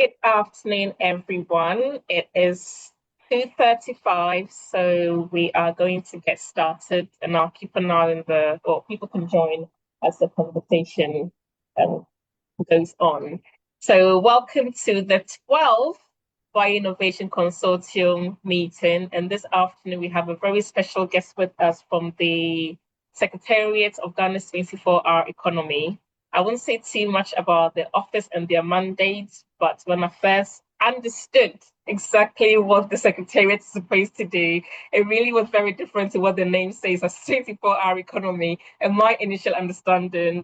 Good afternoon, everyone. It is 2:35, so we are going to get started, and I'll keep an eye on or people can join as the conversation um, goes on. So, welcome to the 12th Bio-Innovation Consortium meeting. And this afternoon, we have a very special guest with us from the Secretariat of Ghana's 24-hour economy. I won't say too much about the office and their mandates, but when I first understood exactly what the Secretariat is supposed to do, it really was very different to what the name says as 24-hour economy and my initial understanding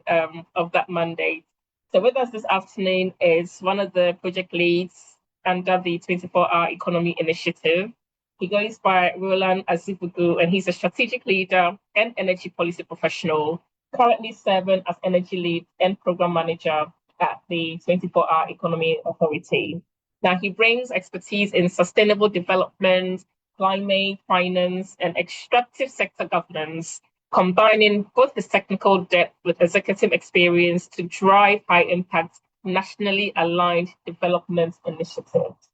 of that mandate. So with us this afternoon is one of the project leads under the 24-hour economy initiative. He goes by Roland Azibugu, and he's a strategic leader and energy policy professional, currently serving as energy lead and program manager at the 24-hour economy authority. Now, he brings expertise in sustainable development, climate, finance, and extractive sector governance, combining both his technical depth with executive experience to drive high impact, nationally aligned development initiatives.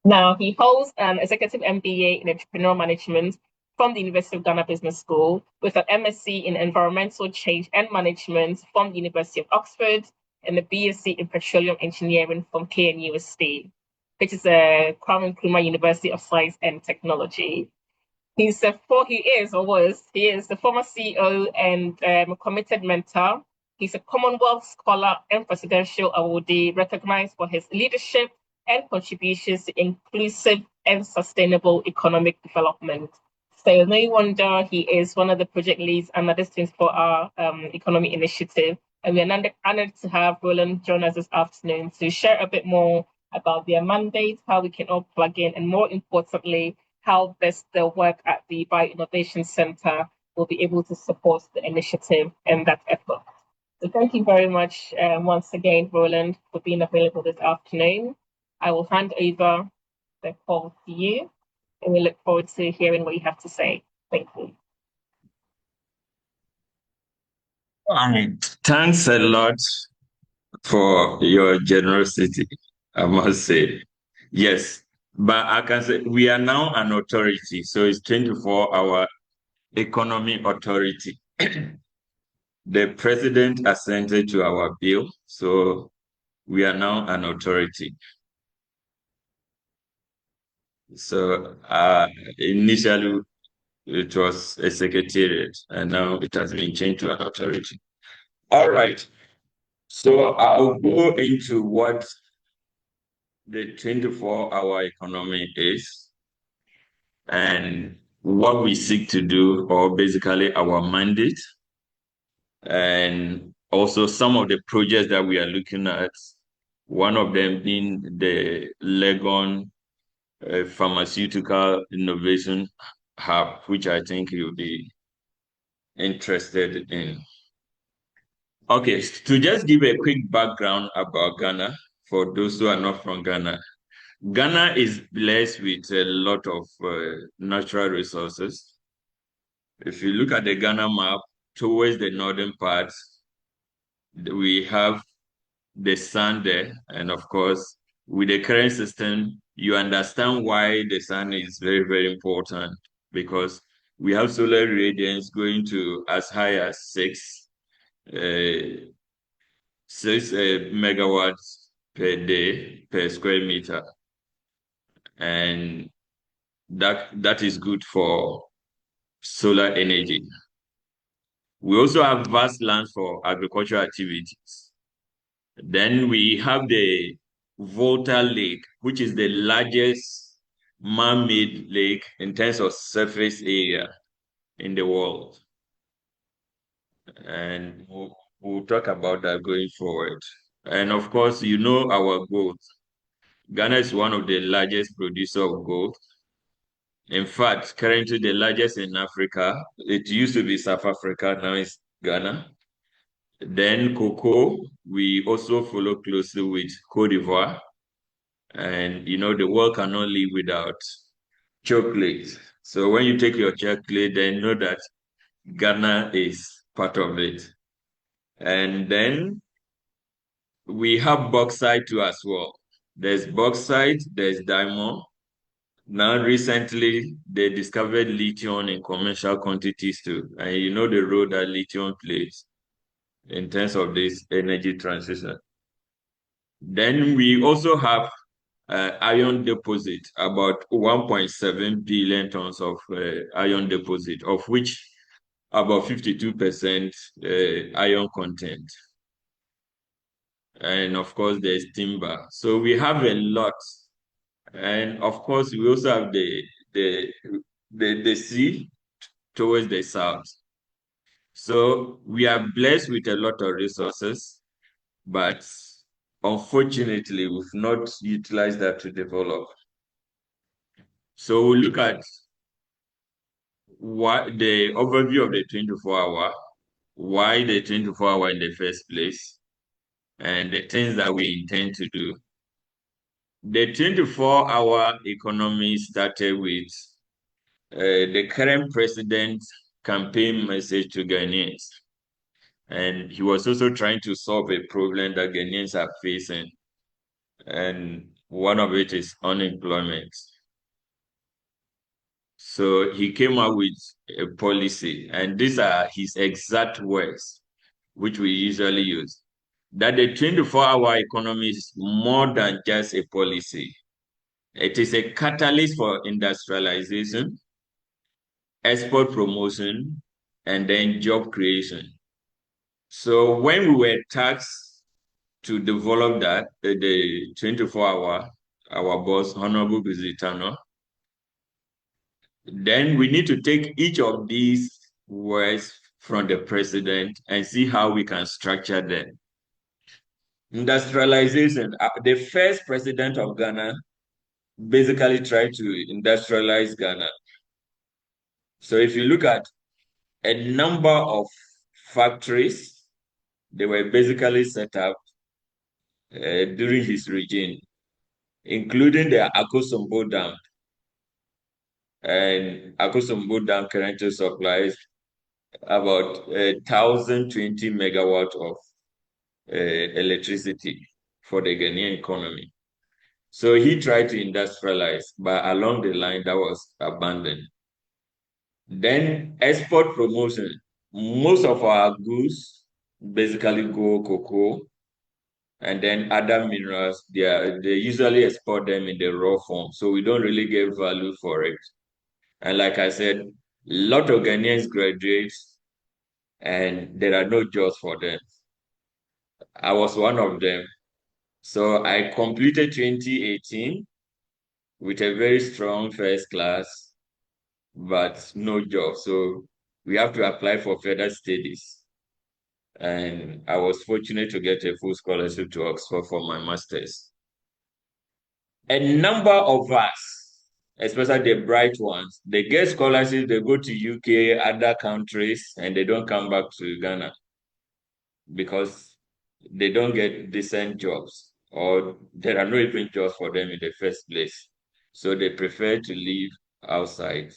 Now, he holds an executive MBA in entrepreneurial management from the University of Ghana Business School, with an MSc in environmental change and management from the University of Oxford, and a BSc in petroleum engineering from KNUST, which is a Kwame Nkrumah University of Science and Technology. He is the former CEO and committed mentor. He's a Commonwealth Scholar and Presidential Awardee, recognized for his leadership and contributions to inclusive and sustainable economic development. So no wonder he is one of the project leads under this 24-hour economy initiative. And we're honored to have Roland join us this afternoon to share a bit more about their mandate, how we can all plug in, and more importantly, how best the work at the Bio-Innovation Center will be able to support the initiative and that effort. So thank you very much once again, Roland, for being available this afternoon. I will hand over the call to you, and we look forward to hearing what you have to say. Thank you. Thanks a lot for your generosity, I must say. Yes, but I can say we are now an authority, so it's 24-hour economy authority. The president assented to our bill, so we are now an authority. So initially it was a secretariat, and now it has been changed to an authority. All right. So I'll go into what the 24-hour economy is and what we seek to do, or basically our mandate, and also some of the projects that we are looking at. One of them being the Legon Pharmaceutical Innovation Hub, which I think you'll be interested in. Okay, to just give a quick background about Ghana, for those who are not from Ghana. Ghana is blessed with a lot of natural resources. If you look at the Ghana map, towards the northern part, we have the sun there. And of course, with the current system, you understand why the sun is very, very important, because we have solar radiance going to as high as 6 megawatts per day per square meter. And that is good for solar energy. We also have vast lands for agricultural activities. Then we have the Volta Lake, which is the largest man-made lake in terms of surface area in the world. And we'll talk about that going forward. And of course, you know our gold. Ghana is one of the largest producers of gold. In fact, currently the largest in Africa. It used to be South Africa, now it's Ghana. Then cocoa, we also follow closely with Cote d'Ivoire. And you know, the world cannot live without chocolate. So when you take your chocolate, then know that Ghana is part of it. And then we have bauxite too as well. There's bauxite, there's diamond. Now, recently, they discovered lithium in commercial quantities too. And you know the role that lithium plays in terms of this energy transition. Then we also have iron deposit, about 1.7 billion tons of iron deposit, of which about 52% iron content. And of course, there's timber. So we have a lot. And of course, we also have the the sea towards the south. So we are blessed with a lot of resources, but unfortunately, we've not utilized that to develop. So we look at what the overview of the 24-hour, why the 24-hour in the first place, and the things that we intend to do. The 24-hour economy started with the current president's campaign message to Ghanaians. And he was also trying to solve a problem that Ghanaians are facing. And one of it is unemployment. So he came out with a policy, and these are his exact words, which we usually use, that the 24-hour economy is more than just a policy. It is a catalyst for industrialization, export promotion, and then job creation. So when we were tasked to develop that, the 24-hour, our boss, Honorable Bizitano, then we need to take each of these words from the president and see how we can structure them. Industrialization. The first president of Ghana basically tried to industrialize Ghana. So if you look at a number of factories, they were basically set up during his regime, including the Akosombo Dam. And Akosombo Dam currently supplies about 1,020 megawatt of electricity for the Ghanaian economy. So he tried to industrialize, but along the line that was abandoned. Then export promotion. Most of our goods basically go cocoa and then other minerals. They usually export them in the raw form, so we don't really get value for it. And like I said, a lot of Ghanaians graduate and there are no jobs for them. I was one of them. So I completed 2018 with a very strong first class, but no job. So we have to apply for further studies. And I was fortunate to get a full scholarship to Oxford for my master's. A number of us, especially the bright ones, they get scholarships, they go to UK, other countries, and they don't come back to Ghana because they don't get decent jobs or there are no even jobs for them in the first place. So they prefer to live outside.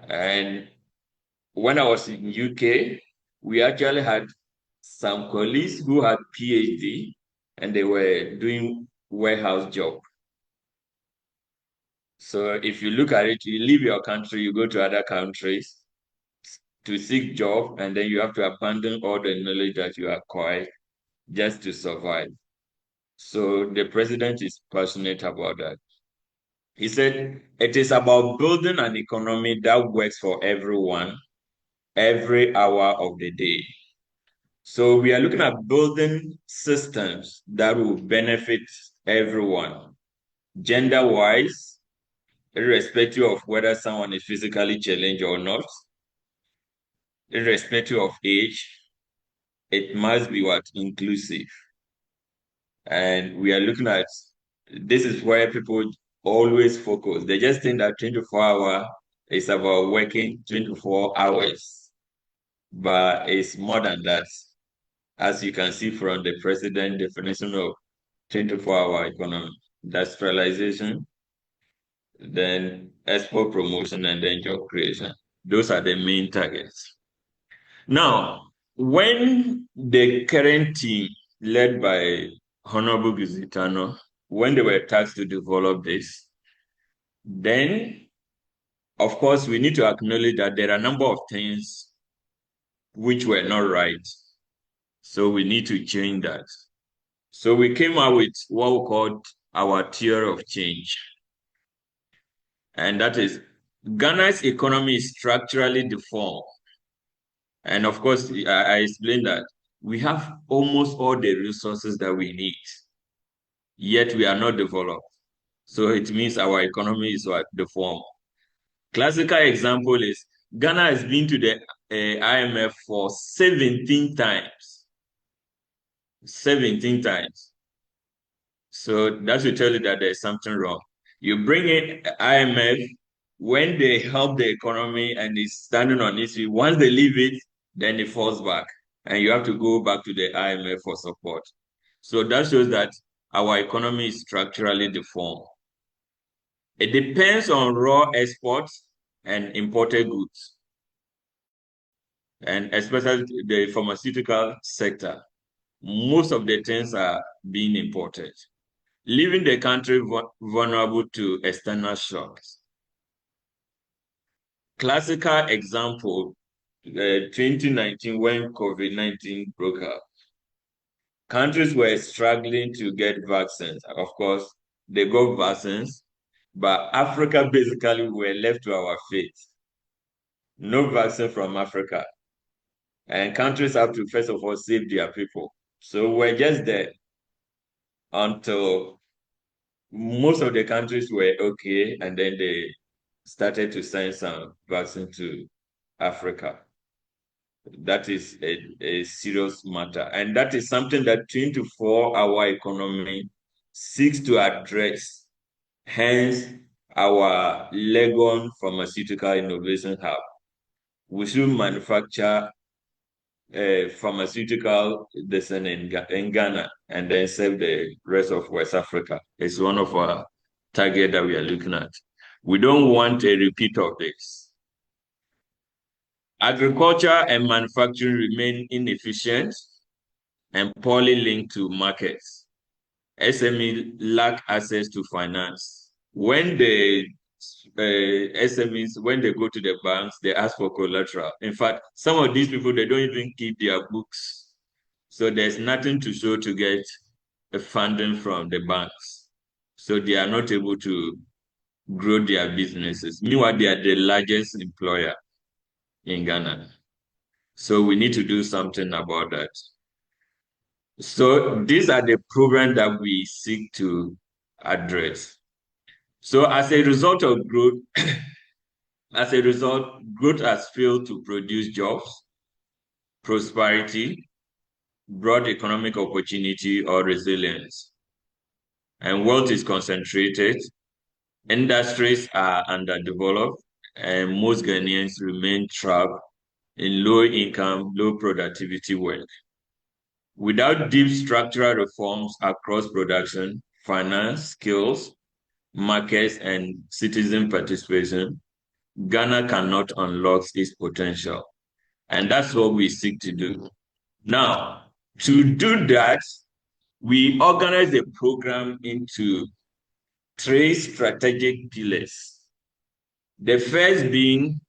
And when I was in UK, we actually had some colleagues who had PhD and they were doing warehouse job. So if you look at it, you leave your country, you go to other countries to seek job, and then you have to abandon all the knowledge that you acquired just to survive. So the president is passionate about that. He said it is about building an economy that works for everyone every hour of the day. So we are looking at building systems that will benefit everyone, gender-wise, irrespective of whether someone is physically challenged or not, irrespective of age, it must be what inclusive. And we are looking at this is where people always focus. They just think that 24-hour is about working 24 hours, but it's more than that. As you can see from the president definition of 24-hour economy, industrialization, then export promotion, and then job creation. Those are the main targets. Now, when the current team led by Honorable Gizitano when they were tasked to develop this. Then, of course, we need to acknowledge that there are a number of things which were not right. So we need to change that. So we came out with what we called our theory of change. And that is Ghana's economy is structurally deformed. And of course, I explained that we have almost all the resources that we need, yet we are not developed. So it means our economy is deformed. Classical example is Ghana has been to the IMF for 17 times. 17 times. So that should tell you that there's something wrong. You bring in IMF when they help the economy and it's standing on its feet. Once they leave it, then it falls back. And you have to go back to the IMF for support. So that shows that our economy is structurally deformed. It depends on raw exports and imported goods, and especially the pharmaceutical sector. Most of the things are being imported, leaving the country vulnerable to external shocks. Classical example, 2019 when COVID-19 broke out. Countries were struggling to get vaccines. Of course, they got vaccines, but Africa basically were left to our fate. No vaccine from Africa. And countries have to, first of all, save their people. So we're just there until most of the countries were okay, and then they started to send some vaccine to Africa. That is a serious matter. And that is something that 24 our economy seeks to address. Hence, our Legon Pharmaceutical Innovation Hub. We should manufacture pharmaceutical medicine in Ghana and then serve the rest of West Africa. It's one of our target that we are looking at. We don't want a repeat of this. Agriculture and manufacturing remain inefficient and poorly linked to markets. SME lack access to finance. When the SMEs, when they go to the banks, they ask for collateral. In fact, some of these people, they don't even keep their books. So there's nothing to show to get a funding from the banks. So they are not able to grow their businesses. Meanwhile, they are the largest employer in Ghana. So we need to do something about that. So these are the problems that we seek to address. So as a result of growth, growth has failed to produce jobs, prosperity, broad economic opportunity, or resilience. And wealth is concentrated, industries are underdeveloped, and most Ghanaians remain trapped in low income, low productivity work. Without deep structural reforms across production, finance, skills, markets, and citizen participation, Ghana cannot unlock its potential. And that's what we seek to do. Now, to do that, we organize the program into three strategic pillars. The first being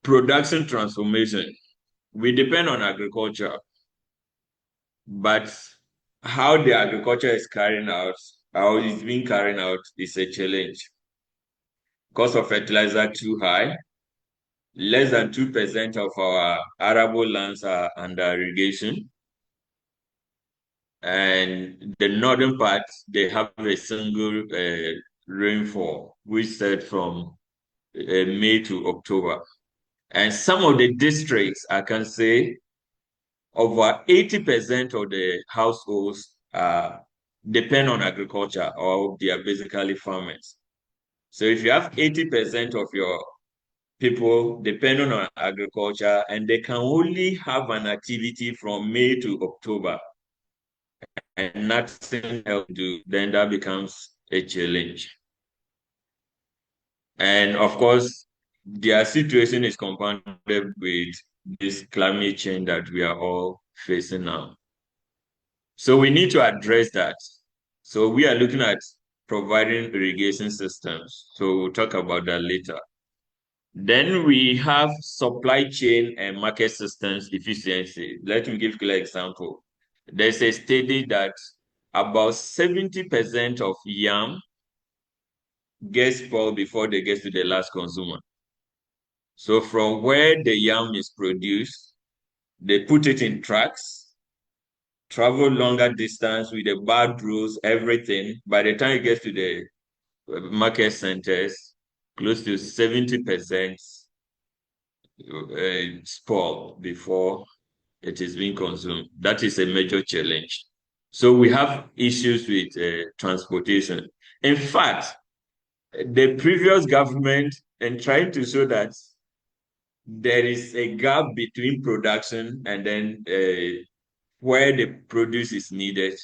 production transformation. We depend on agriculture, but how the agriculture is carrying out, how it's being carried out is a challenge. Cost of fertilizer too high. Less than 2% of our arable lands are under irrigation. And the northern part, they have a single rainfall, which starts from May to October. And some of the districts, I can say, over 80% of the households depend on agriculture, or they are basically farmers. So if you have 80% of your people depending on agriculture and they can only have an activity from May to October and nothing else to do, then that becomes a challenge. And of course, their situation is compounded with this climate change that we are all facing now. So we need to address that. So we are looking at providing irrigation systems. So we'll talk about that later. Then we have supply chain and market systems efficiency. Let me give you an example. There's a study that about 70% of yam gets spoiled before they get to the last consumer. So from where the yam is produced, they put it in trucks, travel longer distance with the bad roads, everything. By the time it gets to the market centers, close to 70% spoiled before it is being consumed. That is a major challenge. So we have issues with transportation. In fact, the previous government, and trying to show that there is a gap between production and then where the produce is needed,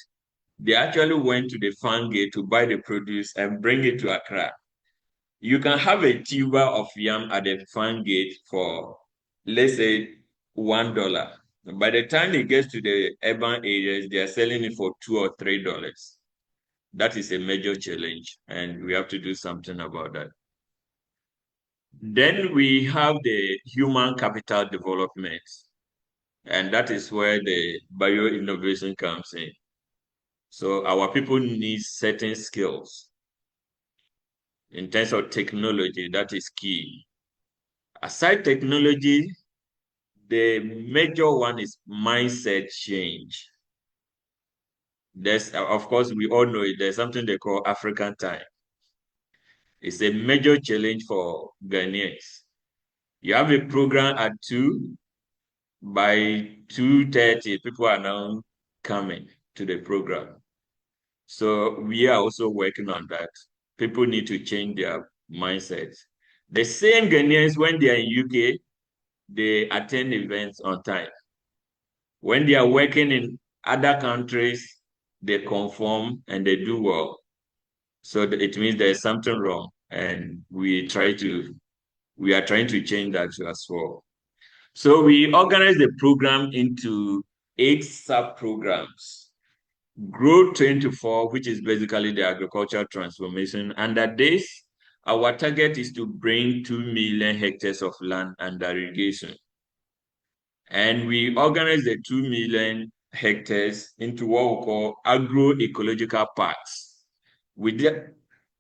they actually went to the farm gate to buy the produce and bring it to Accra. You can have a tuber of yam at the farm gate for, let's say, $1. By the time it gets to the urban areas, they are selling it for $2 or $3. That is a major challenge, and we have to do something about that. Then we have the human capital development, and that is where the bio-innovation comes in. So our people need certain skills in terms of technology, that is key. Aside technology, the major one is mindset change. There's, of course, we all know it. There's something they call African time. It's a major challenge for Ghanaians. You have a program at 2, by 2:30, people are now coming to the program. So we are also working on that. People need to change their mindset. The same Ghanaians, when they are in UK, they attend events on time. When they are working in other countries, they conform and they do well. So it means there's something wrong, and we are trying to change that as well. So we organize the program into 8 sub-programs. Grow 24, which is basically the agricultural transformation. Under this, our target is to bring 2 million hectares of land under irrigation. And we organize the 2 million hectares into what we call agroecological parks. We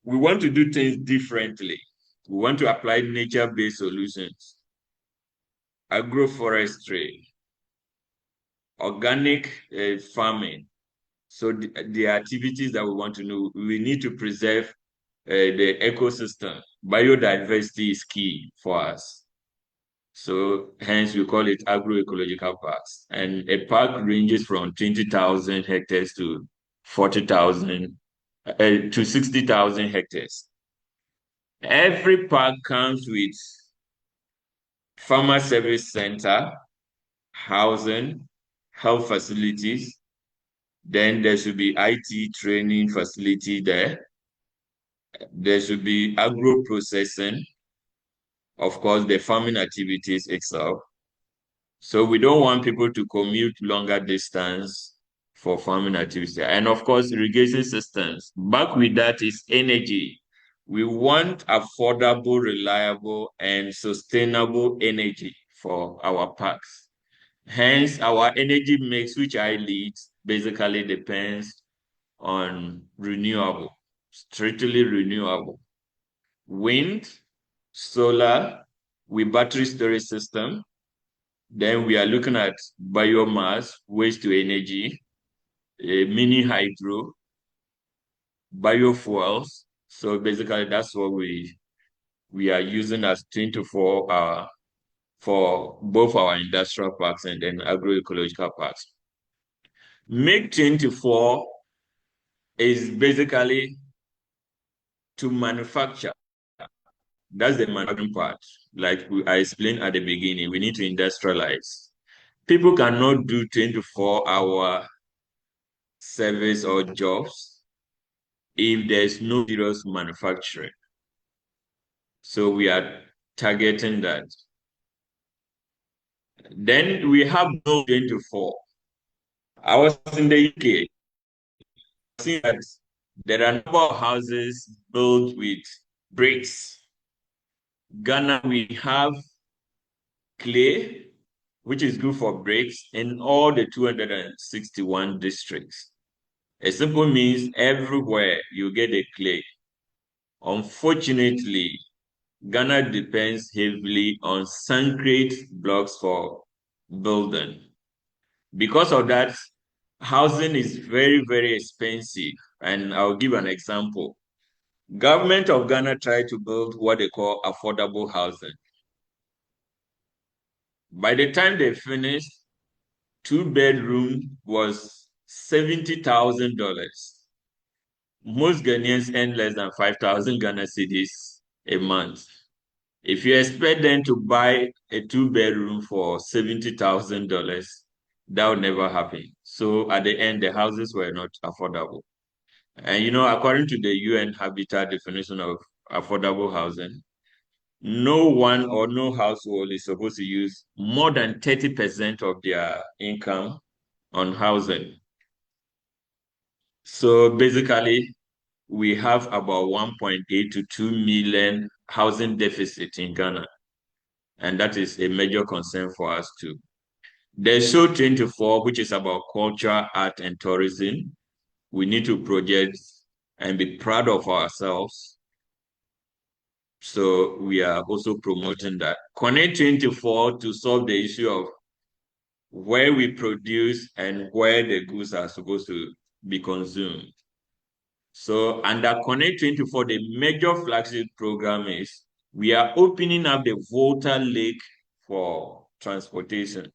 want to do things differently. We want to apply nature-based solutions, agroforestry, organic farming. So the activities that we want to know, we need to preserve the ecosystem. Biodiversity is key for us. So hence we call it agroecological parks. And a park ranges from 20,000 hectares to 40,000 to 60,000 hectares. Every park comes with farmer service center, housing, health facilities. Then there should be IT training facility there. There should be agro processing, of course, the farming activities itself. So we don't want people to commute longer distance for farming activities. And of course, irrigation systems. Back with that is energy. We want affordable, reliable, and sustainable energy for our parks. Hence, our energy mix, which I lead, basically depends on renewable, strictly renewable. Wind, solar, with battery storage system. Then we are looking at biomass, waste to energy, mini hydro, biofuels. So basically, that's what we are using as 24-hour for both our industrial parks and then agroecological parks. Make 24 is basically to manufacture. That's the manufacturing part. Like I explained at the beginning, we need to industrialize. People cannot do 24-hour service or jobs if there's no serious manufacturing. So we are targeting that. Then we have no 24. I was in the UK. Seeing that There are a number of houses built with bricks. Ghana, we have clay, which is good for bricks in all the 261 districts. It simply means everywhere you get a clay. Unfortunately, Ghana depends heavily on concrete blocks for building. Because of that, housing is very, very expensive. And I'll give an example. Government of Ghana tried to build what they call affordable housing. By the time they finished, two-bedroom was $70,000. Most Ghanaians earn less than 5,000 Ghana cedis a month. If you expect them to buy a two-bedroom for $70,000, that would never happen. So at the end, the houses were not affordable. And according to the UN Habitat definition of affordable housing, no one or no household is supposed to use more than 30% of their income on housing. So basically, we have about 1.8 to 2 million housing deficit in Ghana. And that is a major concern for us too. There's show 24, which is about culture, art, and tourism. We need to project and be proud of ourselves. So we are also promoting that. Connect 24 to solve the issue of where we produce and where the goods are supposed to be consumed. So under Connect 24, the major flagship program is we are opening up the Volta Lake for transportation.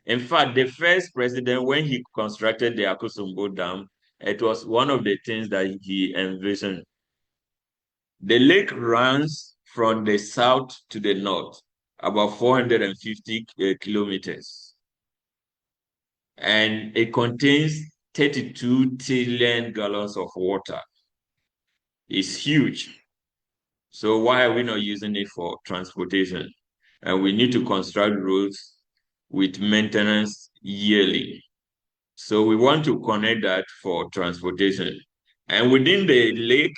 In fact, the first president, when he constructed the Akosombo Dam, it was one of the things that he envisioned. The lake runs from the south to the north, about 450 kilometers, and it contains 32 trillion gallons of water. It's huge. So why are we not using it for transportation? And we need to construct roads with maintenance yearly. So we want to connect that for transportation. And within the lake,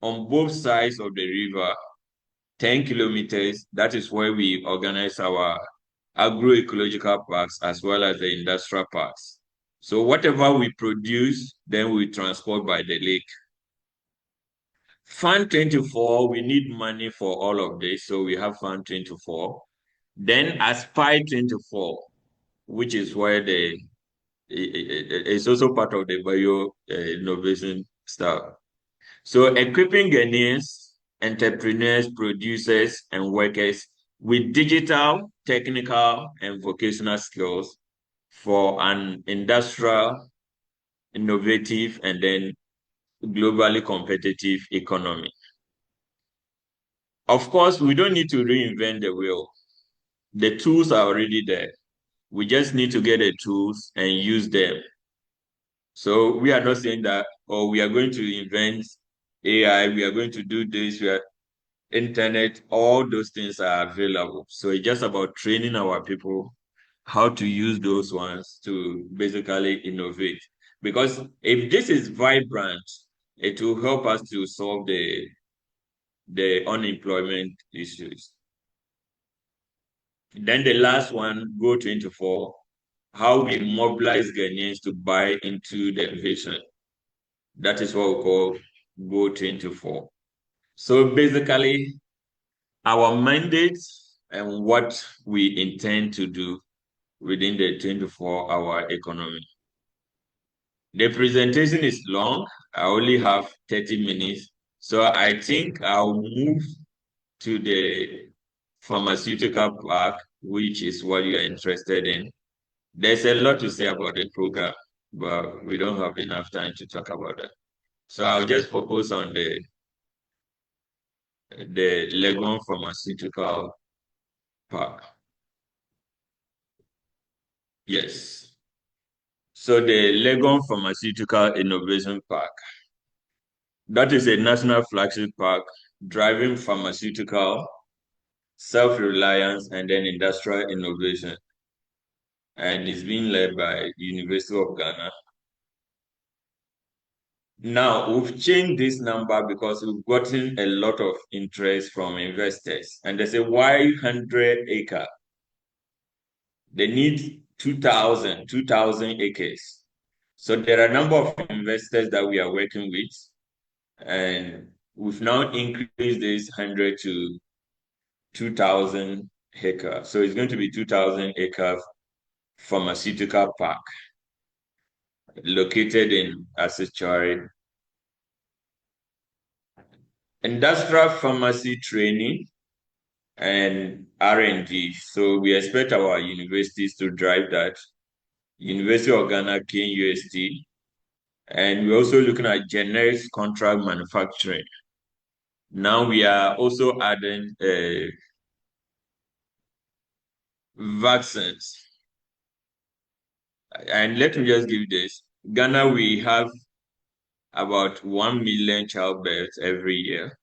on both sides of the river, 10 kilometers, that is where we organize our agroecological parks as well as the industrial parks. So whatever we produce, then we transport by the lake. Fund 24, we need money for all of this, so we have Fund 24. Then Aspire 24, which is where it's also part of the bio-innovation stuff. So equipping Ghanaians, entrepreneurs, producers, and workers with digital, technical, and vocational skills for an industrial, innovative, and then globally competitive economy. Of course, we don't need to reinvent the wheel. The tools are already there. We just need to get the tools and use them. So we are not saying that, oh, we are going to invent AI, we are going to do this, we are internet, all those things are available. So it's just about training our people how to use those ones to basically innovate. Because if this is vibrant, it will help us to solve the unemployment issues. Then the last one, Go 24, how we mobilize Ghanaians to buy into the vision. That is what we call Go 24. So basically, our mandate and what we intend to do within the 24-hour economy. The presentation is long. I only have 30 minutes. So I think I'll move to the pharmaceutical park, which is what you're interested in. There's a lot to say about the program, but we don't have enough time to talk about that. So I'll just focus on the Legon Pharmaceutical Park. Yes. So the Legon Pharmaceutical Innovation Park, that is a national flagship park driving pharmaceutical, self-reliance, and then industrial innovation. And it's being led by the University of Ghana. Now, we've changed this number because we've gotten a lot of interest from investors. And they say, why 100 acre? They need 2,000 acres. So there are a number of investors that we are working with, and we've now increased this 100 to 2,000 acres. So it's going to be 2,000 acre pharmaceutical park located in Asechari. Industrial pharmacy training and R&D. So we expect our universities to drive that. University of Ghana, KUST, and we're also looking at generics contract manufacturing. Now we are also adding vaccines. And let me just give this. Ghana, we have about 1 million childbirths every year.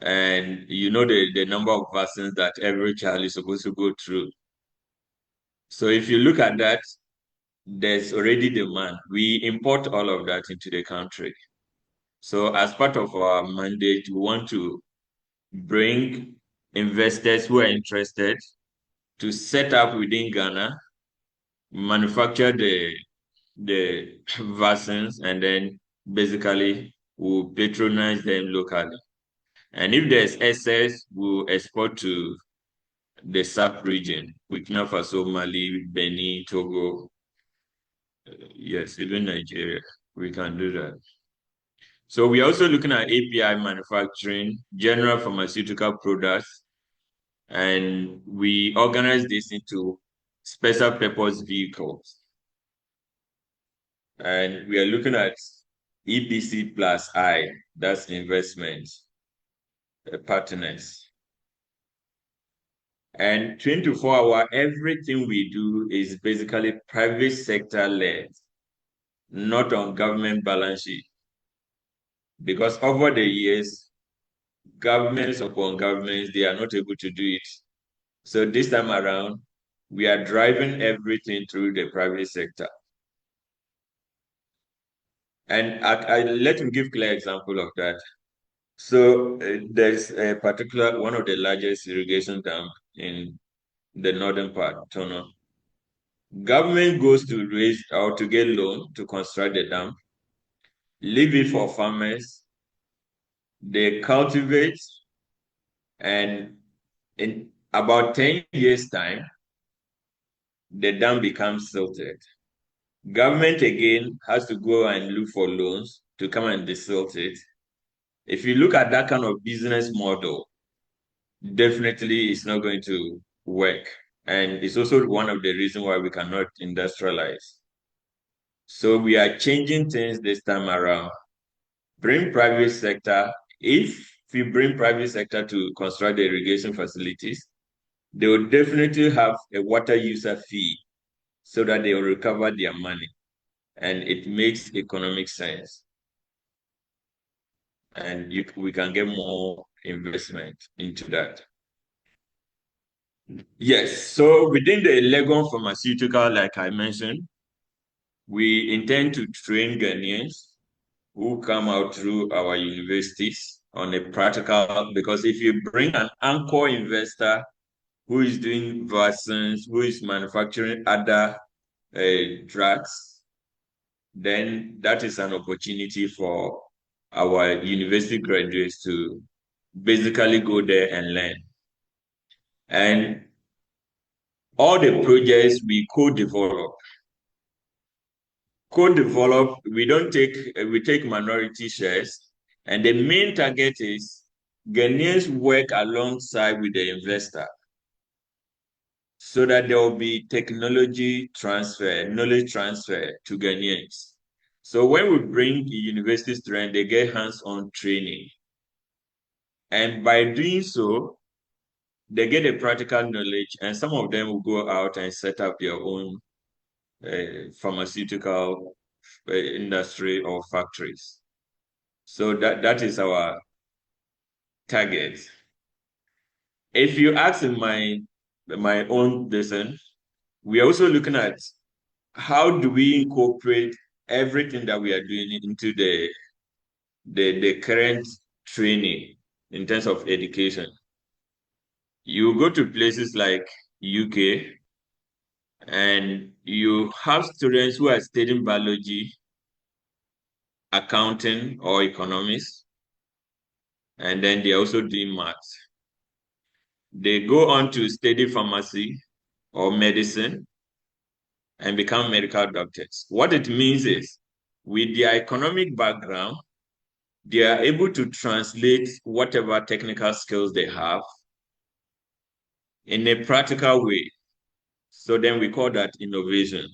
And you know the number of vaccines that every child is supposed to go through. So if you look at that, there's already demand. We import all of that into the country. So as part of our mandate, we want to bring investors who are interested to set up within Ghana, manufacture the vaccines, and then basically we'll patronize them locally. And if there's excess, we'll export to the SAP region, Burkina Faso, Mali, Benin, Togo, yes, even Nigeria. We can do that. So we're also looking at API manufacturing, general pharmaceutical products, and we organize this into special purpose vehicles. And we are looking at EPC plus I, that's investment partners. And 24-hour, everything we do is basically private sector led, not on government balance sheet. Because over the years, governments upon governments, they are not able to do it. So this time around, we are driving everything through the private sector. And let me give clear example of that. So there's a particular, one of the largest irrigation dam in the northern part, Tono. Government goes to raise or to get loan to construct the dam, leave it for farmers, they cultivate, and in about 10 years' time, the dam becomes silted. Government again has to go and look for loans to come and desilt it. If you look at that kind of business model, definitely it's not going to work. And it's also one of the reasons why we cannot industrialize. So we are changing things this time around. Bring private sector. If we bring private sector to construct the irrigation facilities, they will definitely have a water user fee so that they will recover their money. And it makes economic sense. And we can get more investment into that. Yes, so within the Legon pharmaceutical, like I mentioned, we intend to train Ghanaians who come out through our universities on a practical, because if you bring an anchor investor who is doing vaccines, who is manufacturing other drugs, then that is an opportunity for our university graduates to basically go there and learn. And all the projects we co-develop. Co-develop, we take minority shares, and the main target is Ghanaians work alongside with the investor so that there will be technology transfer, knowledge transfer to Ghanaians. So when we bring the university students, they get hands-on training. And by doing so, they get a practical knowledge, and some of them will go out and set up their own pharmaceutical industry or factories. So that is our target. If you ask in my own lesson, we are also looking at how do we incorporate everything that we are doing into the current training in terms of education. You go to places like UK and you have students who are studying biology, accounting, or economics, and then they're also doing maths. They go on to study pharmacy or medicine and become medical doctors. What it means is, with their economic background, they are able to translate whatever technical skills they have in a practical way. So then we call that innovation.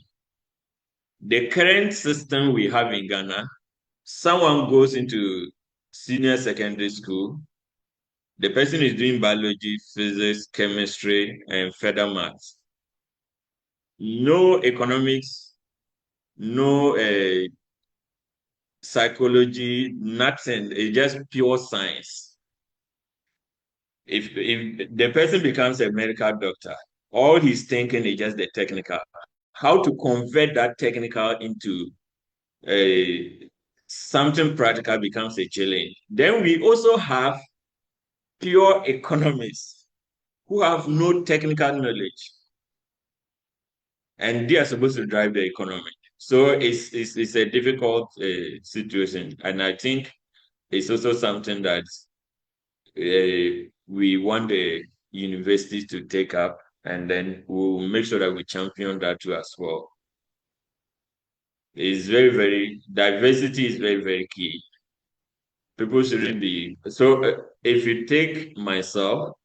The current system we have in Ghana, someone goes into senior secondary school, the person is doing biology, physics, chemistry, and further maths. No economics, no psychology, nothing. It's just pure science. If the person becomes a medical doctor, all he's thinking is just the technical. How to convert that technical into something practical becomes a challenge. Then we also have pure economists who have no technical knowledge, and they are supposed to drive the economy. So it's a difficult situation, and I think it's also something that we want the universities to take up, and then we'll make sure that we champion that too as well. It's very, diversity is very key. People shouldn't be. So if you take myself,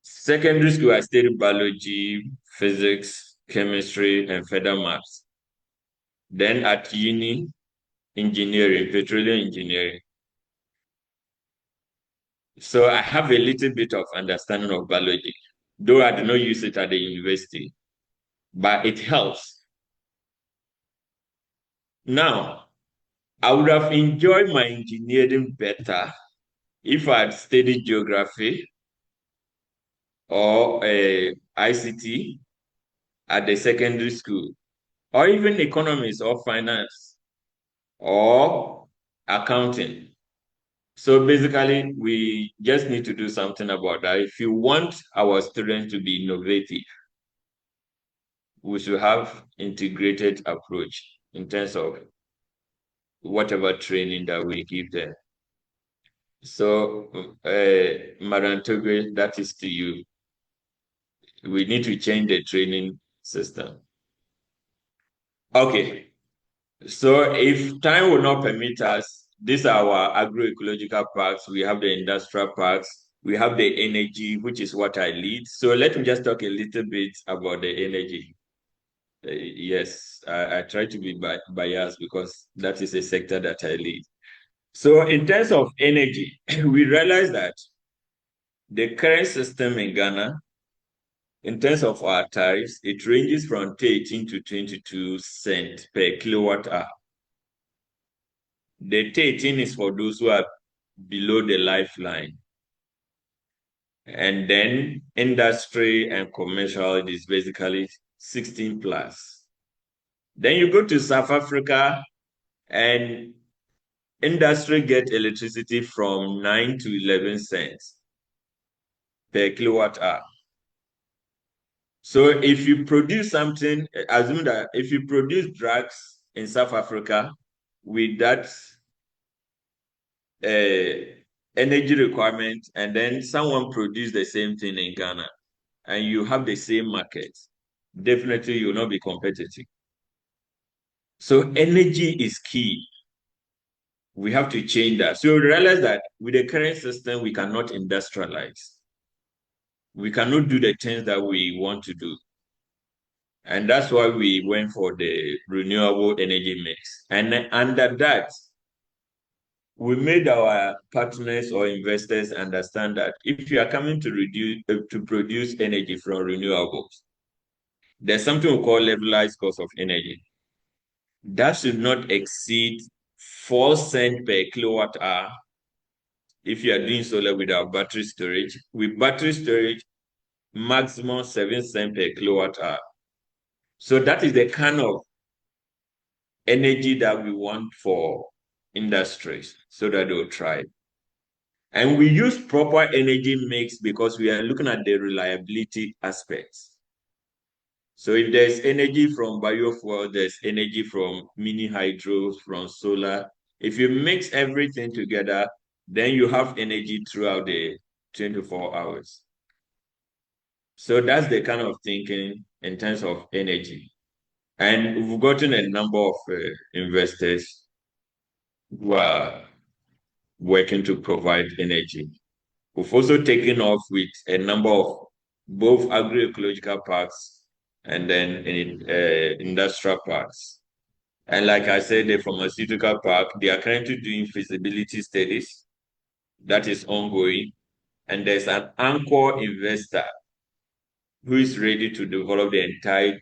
secondary school, I studied biology, physics, chemistry, and further maths. Then at uni, engineering, petroleum engineering. So I have a little bit of understanding of biology, though I do not use it at the university, but it helps. Now, I would have enjoyed my engineering better if I had studied geography or ICT at the secondary school, or even economics or finance or accounting. So basically, we just need to do something about that. If you want our students to be innovative, we should have integrated approach in terms of whatever training that we give them. So, Madam Togo, that is to you. We need to change the training system. Okay, so if time will not permit us, these are our agroecological parks. We have the industrial parks. We have the energy, which is what I lead. So let me just talk a little bit about the energy. Yes, I try to be biased because that is a sector that I lead. So in terms of energy, we realize that the current system in Ghana, in terms of our tariffs, it ranges from 13 to 22 cents per kilowatt hour. The 13 is for those who are below the lifeline. And then industry and commercial, it is basically 16 plus. Then you go to South Africa and industry get electricity from 9 to 11 cents per kilowatt hour. So if you produce something, assume that if you produce drugs in South Africa with that energy requirement, and then someone produce the same thing in Ghana, and you have the same market, definitely you will not be competitive. So energy is key. We have to change that. So realize that with the current system, we cannot industrialize. We cannot do the things that we want to do. And that's why we went for the renewable energy mix. And under that, we made our partners or investors understand that if you are coming to produce energy from renewables, there's something we call levelized cost of energy. That should not exceed 4 cents per kilowatt hour if you are doing solar without battery storage. With battery storage, maximum 7 cents per kilowatt hour. So that is the kind of energy that we want for industries so that they'll thrive. And we use proper energy mix because we are looking at the reliability aspects. So if there's energy from biofuel, there's energy from mini hydro, from solar. If you mix everything together, then you have energy throughout the 24 hours. So that's the kind of thinking in terms of energy. And we've gotten a number of investors who are working to provide energy. We've also taken off with a number of both agroecological parks and then industrial parks. And like I said, the pharmaceutical park, they are currently doing feasibility studies that is ongoing. And there's an anchor investor who is ready to develop the entire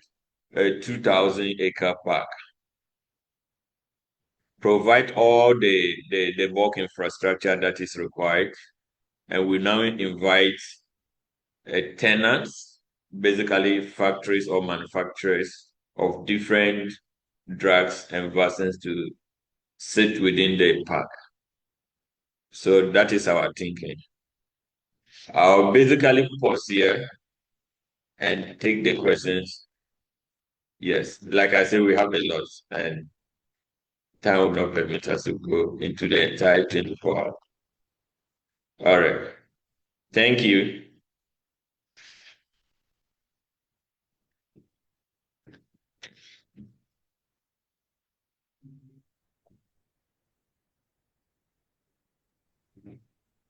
2,000-acre park, provide all the bulk infrastructure that is required. And we now invite tenants, basically factories or manufacturers of different drugs and vaccines to sit within the park. So that is our thinking. I'll basically pause here and take the questions. Yes, like I said, we have a lot, and time will not permit us to go into the entire 24 hours. All right. Thank you.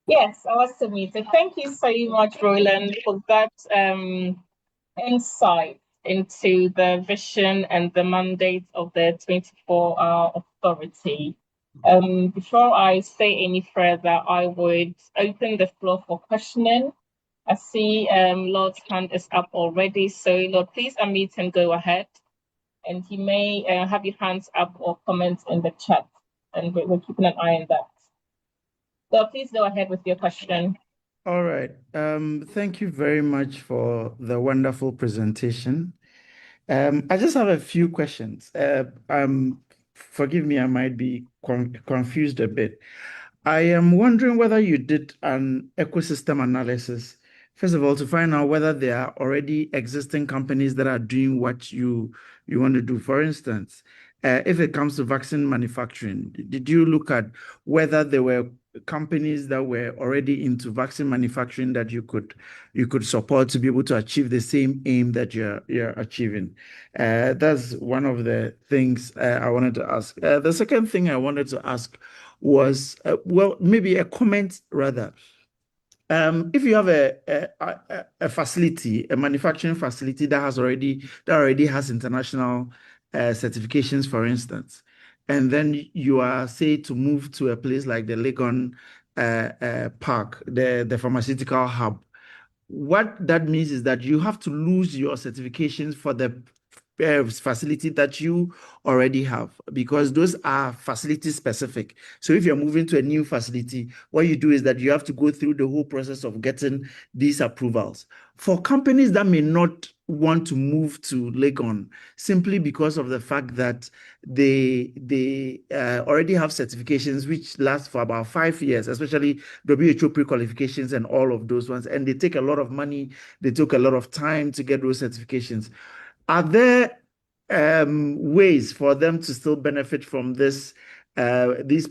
Yes, I was submitted. Thank you so much, Roland, for that insight into the vision and the mandate of the 24-hour authority. Before I say any further, I would open the floor for questioning. I see Lord's hand is up already. So, Lord, please unmute and go ahead. And you may have your hands up or comment in the chat. And we're keeping an eye on that. So please go ahead with your question. All right. Thank you very much for the wonderful presentation. I just have a few questions. Forgive me, I might be confused a bit. I am wondering whether you did an ecosystem analysis, first of all, to find out whether there are already existing companies that are doing what you want to do. For instance, if it comes to vaccine manufacturing, did you look at whether there were companies that were already into vaccine manufacturing that you could support to be able to achieve the same aim that you're achieving? That's one of the things I wanted to ask. The second thing I wanted to ask was, well, maybe a comment rather. If you have a facility, a manufacturing facility that already has international certifications, for instance, and then you are, say, to move to a place like the Legon Park, the pharmaceutical hub, what that means is that you have to lose your certifications for the facility that you already have, because those are facility specific. So if you're moving to a new facility, what you do is that you have to go through the whole process of getting these approvals. For companies that may not want to move to Legon simply because of the fact that they already have certifications which last for about 5 years, especially WHO pre-qualifications and all of those ones, and they take a lot of money, they took a lot of time to get those certifications. Are there ways for them to still benefit from this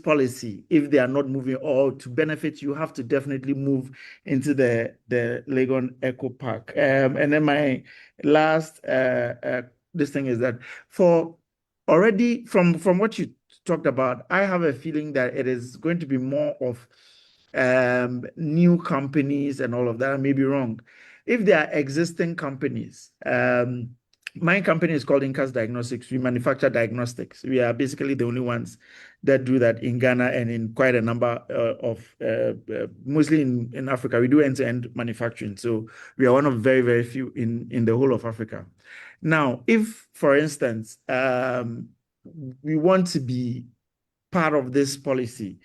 policy if they are not moving, or to benefit, you have to definitely move into the Legon Eco Park? And then my last this thing is that for already from what you talked about, I have a feeling that it is going to be more of new companies and all of that. I may be wrong. If there are existing companies, my company is called Incas Diagnostics. We manufacture diagnostics. We are basically the only ones that do that in Ghana and in quite a number of, mostly in Africa. We do end-to-end manufacturing. So we are one of very, very few in the whole of Africa. Now, if, for instance, we want to be part of this policy,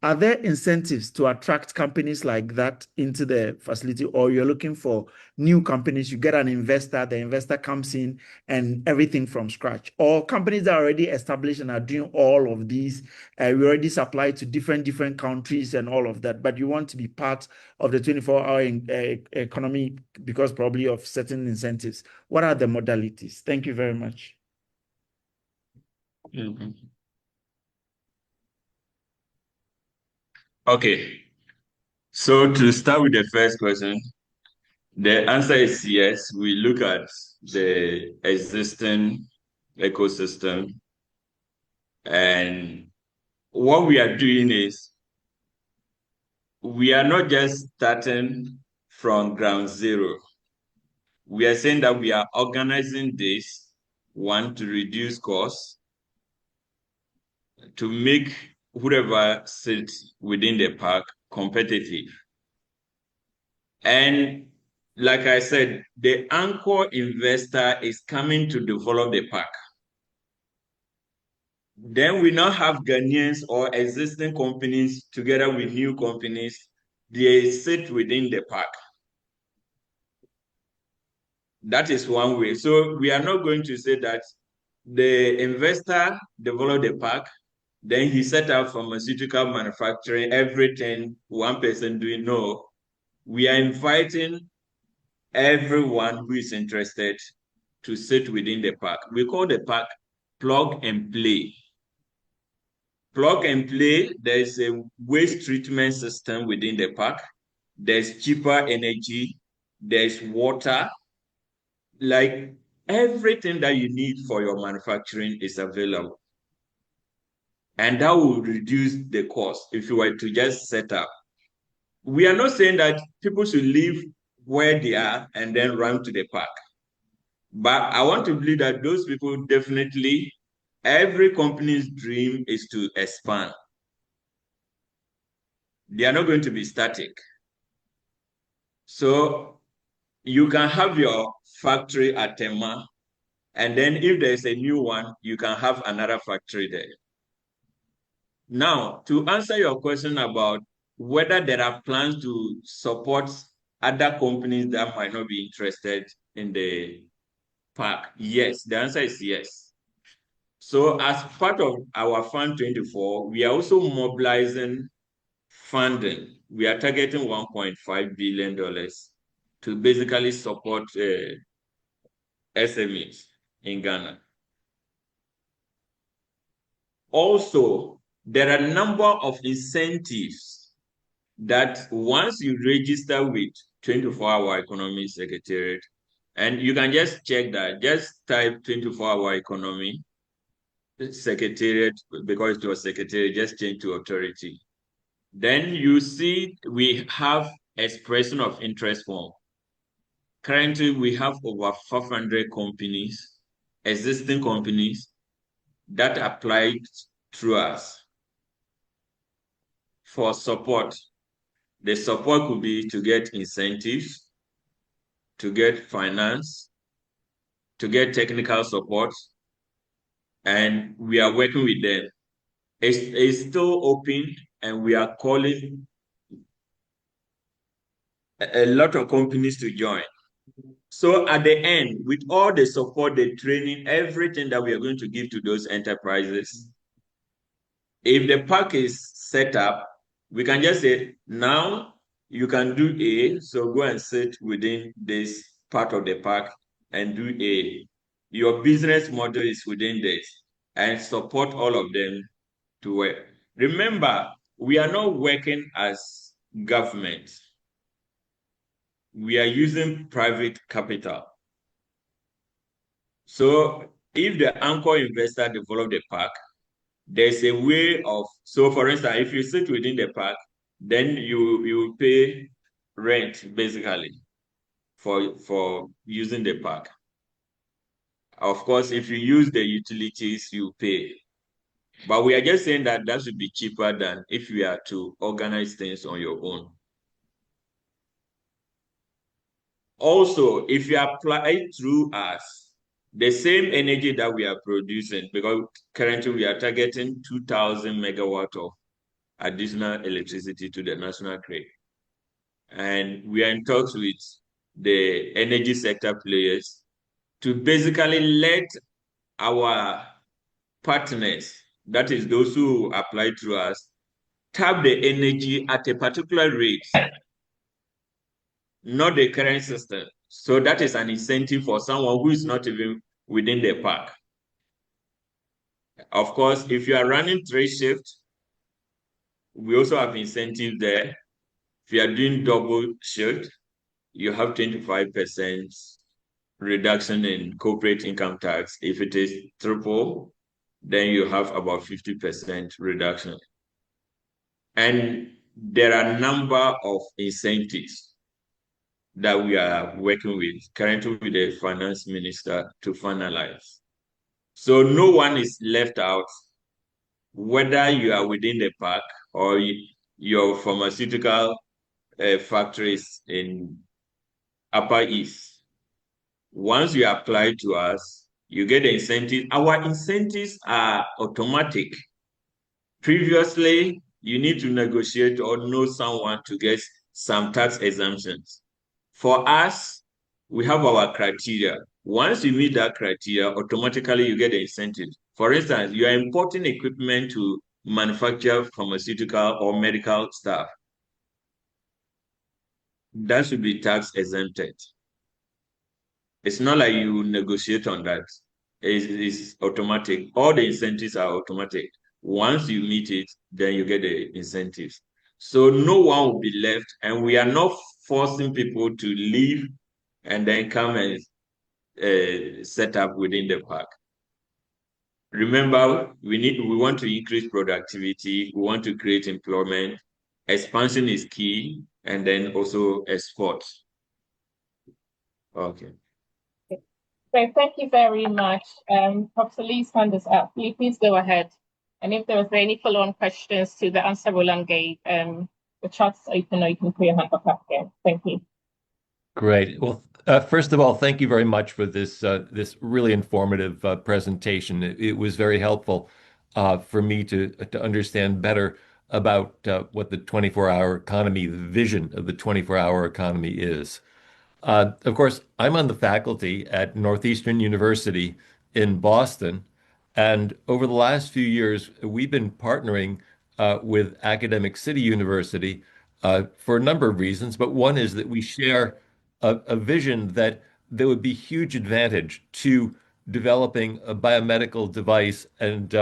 Are there incentives to attract companies like that into the facility, or you're looking for new companies? You get an investor, the investor comes in and everything from scratch, or companies that are already established and are doing all of these. We already supply to different countries and all of that, but you want to be part of the 24-hour economy because probably of certain incentives. What are the modalities? Thank you very much. Okay. So to start with the first question, the answer is yes. We look at the existing ecosystem, and what we are doing is we are not just starting from ground zero. We are saying that we are organizing this, one, to reduce costs, to make whoever sits within the park competitive. And like I said, the anchor investor is coming to develop the park. Then we now have Ghanaians or existing companies together with new companies. They sit within the park. That is one way. So we are not going to say that the investor developed the park, then he set up pharmaceutical manufacturing, everything, one person doing. No, we are inviting everyone who is interested to sit within the park. We call the park plug and play. Plug and play, there's a waste treatment system within the park. There's cheaper energy. There's water. Like everything that you need for your manufacturing is available. And that will reduce the cost if you were to just set up. We are not saying that people should live where they are and then run to the park. But I want to believe that those people definitely, every company's dream is to expand. They are not going to be static. So you can have your factory at Tema, and then if there's a new one, you can have another factory there. Now, to answer your question about whether there are plans to support other companies that might not be interested in the park, yes, the answer is yes. So as part of our Fund 24, we are also mobilizing funding. We are targeting $1.5 billion to basically support SMEs in Ghana. Also, there are a number of incentives that once you register with 24-hour economy secretariat, and you can just check that, just type 24-hour economy secretariat, because it was secretariat, just change to authority. Then you see we have expression of interest form. Currently, we have over 500 companies, existing companies, that applied through us for support. The support could be to get incentives, to get finance, to get technical support, and we are working with them. It's still open, and we are calling a lot of companies to join. So at the end, with all the support, the training, everything that we are going to give to those enterprises, if the park is set up, we can just say, now you can do A, so go and sit within this part of the park and do A. Your business model is within this, and support all of them to work. Remember, we are not working as government. We are using private capital. So if the anchor investor develop the park, there's a way of, so for instance, if you sit within the park, then you pay rent basically for using the park. Of course, if you use the utilities, you pay. But we are just saying that that should be cheaper than if you are to organize things on your own. Also, if you apply through us, the same energy that we are producing, because currently we are targeting 2,000 megawatts of additional electricity to the national grid. And we are in talks with the energy sector players to basically let our partners, that is those who apply through us, tap the energy at a particular rate, not the current system. So that is an incentive for someone who is not even within the park. Of course, if you are running 3 shifts, we also have incentive there. If you are doing double shift, you have 25% reduction in corporate income tax. If it is triple, then you have about 50% reduction. And there are a number of incentives that we are working with currently with the finance minister to finalize. So no one is left out, whether you are within the park or your pharmaceutical factories in Upper East. Once you apply to us, you get the incentive. Our incentives are automatic. Previously, you need to negotiate or know someone to get some tax exemptions. For us, we have our criteria. Once you meet that criteria, automatically you get the incentive. For instance, you are importing equipment to manufacture pharmaceutical or medical stuff. That should be tax exempted. It's not like you negotiate on that. It's automatic. All the incentives are automatic. Once you meet it, then you get the incentives. So no one will be left, and we are not forcing people to leave and then come and set up within the park. Remember, we want to increase productivity, we want to create employment. Expansion is key, and then also export. Okay. So thank you very much. Professor Lee's hand is up. Lee, please go ahead. And if there was any follow-on questions to the answer Roland gave, the chat's open or you can put your hand up again. Thank you. Great. Well, first of all, thank you very much for this really informative presentation. It was very helpful for me to understand better about what the 24-hour economy, the vision of the 24-hour economy is. Of course, I'm on the faculty at Northeastern University in Boston, and over the last few years, we've been partnering with Academic City University for a number of reasons. But one is that we share a vision that there would be huge advantage to developing a biomedical device and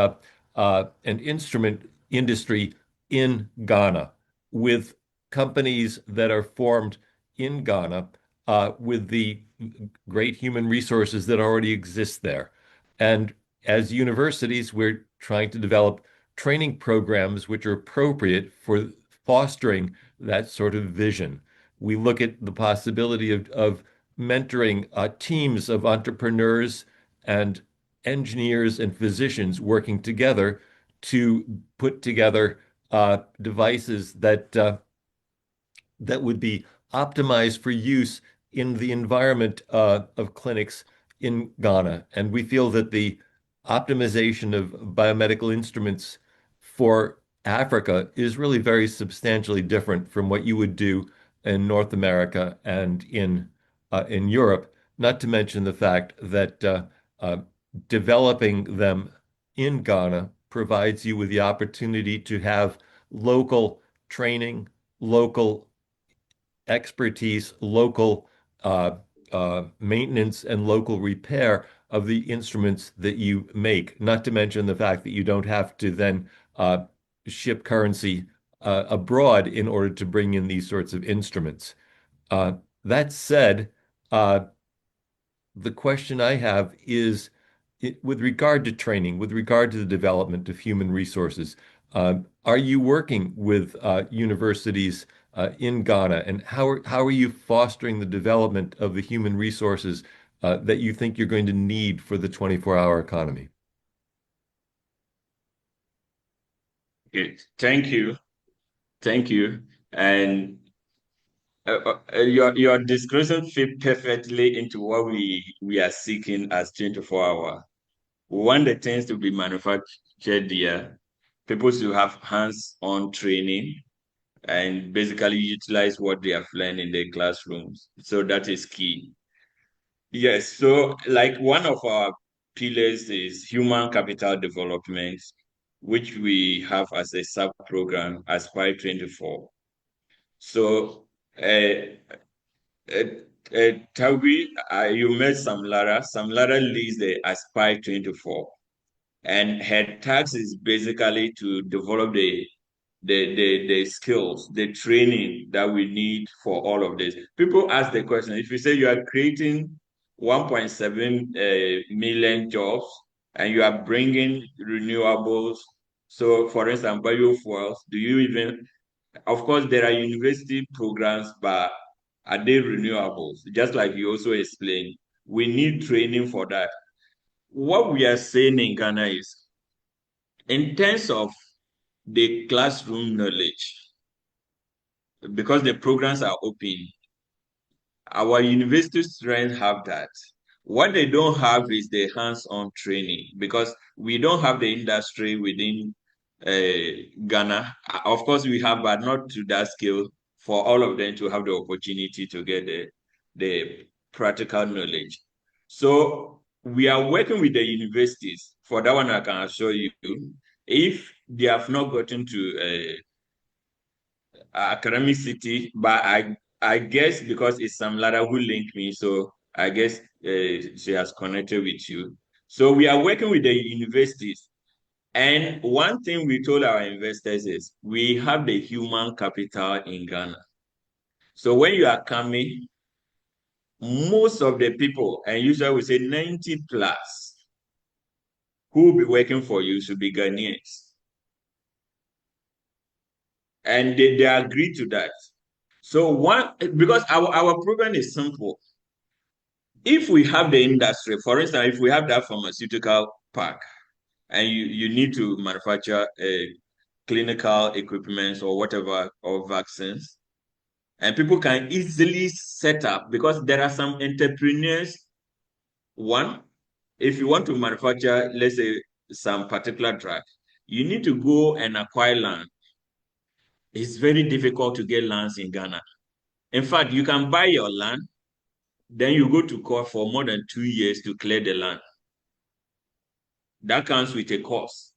an instrument industry in Ghana with companies that are formed in Ghana with the great human resources that already exist there. And as universities, we're trying to develop training programs which are appropriate for fostering that sort of vision. We look at the possibility of mentoring teams of entrepreneurs and engineers and physicians working together to put together devices that would be optimized for use in the environment of clinics in Ghana. And we feel that the optimization of biomedical instruments for Africa is really very substantially different from what you would do in North America and in Europe, not to mention the fact that developing them in Ghana provides you with the opportunity to have local training, local expertise, local maintenance, and local repair of the instruments that you make, not to mention the fact that you don't have to then ship currency abroad in order to bring in these sorts of instruments. That said, the question I have is with regard to training, with regard to the development of human resources, are you working with universities in Ghana, and how are you fostering the development of the human resources that you think you're going to need for the 24-hour economy? Good. Thank you. Thank you. And your description fit perfectly into what we are seeking as 24-hour. We want the things to be manufactured there. people to have hands-on training and basically utilize what they have learned in their classrooms. So that is key. Yes, so like one of our pillars is human capital development, which we have as a sub-program, Aspire 24. So, Tawi, you met Samlara. Samlara leads the Aspire 24, and her task is basically to develop the skills, the training that we need for all of this. People ask the question, if you say you are creating 1.7 million jobs and you are bringing renewables, so for instance, biofuels, do you even, of course, there are university programs, but are they renewables? Just like you also explained, we need training for that. What we are saying in Ghana is, in terms of the classroom knowledge, because the programs are open, our university students have that. What they don't have is the hands-on training because we don't have the industry within Ghana. Of course, we have, but not to that scale for all of them to have the opportunity to get the practical knowledge. So we are working with the universities. For that one, I can assure you, if they have not gotten to academic city, but I guess because it's Sam Lara who linked me, so I guess she has connected with you. So we are working with the universities. And one thing we told our investors is we have the human capital in Ghana. So when you are coming, most of the people, and usually we say 90 plus, who will be working for you should be Ghanaians. And they agree to that. So because our program is simple. If we have the industry, for instance, if we have that pharmaceutical park and you need to manufacture clinical equipment or whatever, or vaccines, and people can easily set up because there are some entrepreneurs. One, if you want to manufacture, let's say, some particular drug, you need to go and acquire land. It's very difficult to get lands in Ghana. In fact, you can buy your land, then you go to court for more than 2 years to clear the land. That comes with a cost.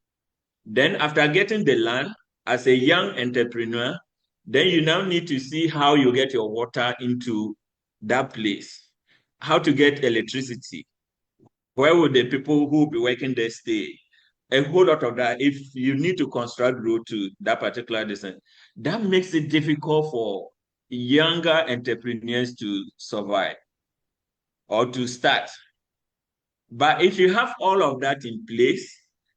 Then after getting the land, as a young entrepreneur, then you now need to see how you get your water into that place, how to get electricity. Where would the people who will be working there stay? A whole lot of that. If you need to construct road to that particular distance, that makes it difficult for younger entrepreneurs to survive or to start. But if you have all of that in place,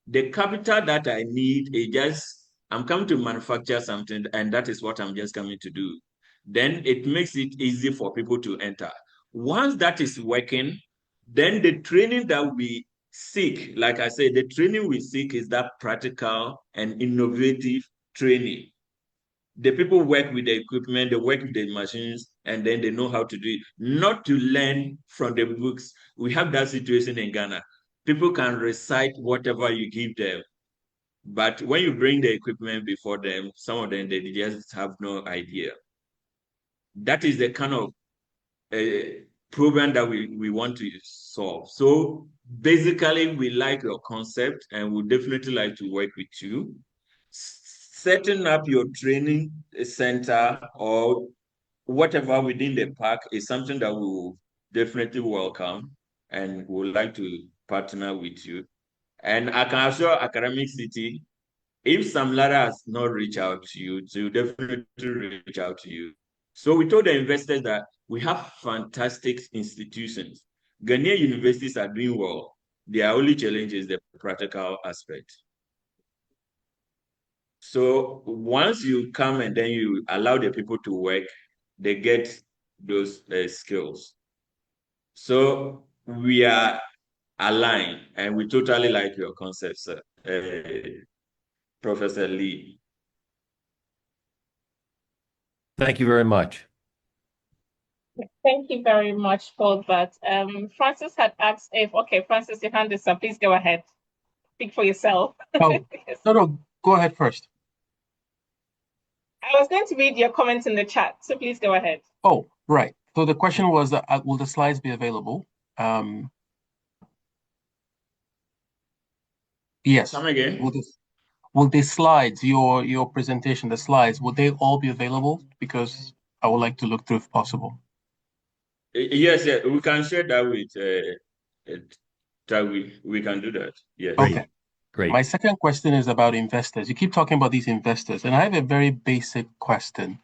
the capital that I need is just, I'm coming to manufacture something, and that is what I'm just coming to do. Then it makes it easy for people to enter. Once that is working, then the training that we seek, like I said, the training we seek is that practical and innovative training. The people work with the equipment, they work with the machines, and then they know how to do it. Not to learn from the books. We have that situation in Ghana. People can recite whatever you give them. But when you bring the equipment before them, some of them, they just have no idea. That is the kind of problem that we want to solve. So basically, we like your concept and we definitely like to work with you. Setting up your training center or whatever within the park is something that we will definitely welcome and would like to partner with you. And I can assure Academic City, if Sam Lara has not reached out to you, to definitely reach out to you. So we told the investors that we have fantastic institutions. Ghanaian universities are doing well. Their only challenge is the practical aspect. So once you come and then you allow the people to work, they get those skills. So we are aligned and we totally like your concepts, Professor Lee. Thank you very much. Thank you very much for that. Francis had asked if, okay, Francis, your hand is up. Please go ahead. Speak for yourself. Oh, Yes. no, go ahead first. I was going to read your comments in the chat, so please go ahead. Oh, right. So the question was, will the slides be available? Yes. Come again? Will the slides, your presentation, the slides, will they all be available? Because I would like to look through if possible. Yes, we can share that with we can do that. Yes. Okay. Great. My second question is about investors. You keep talking about these investors, and I have a very basic question.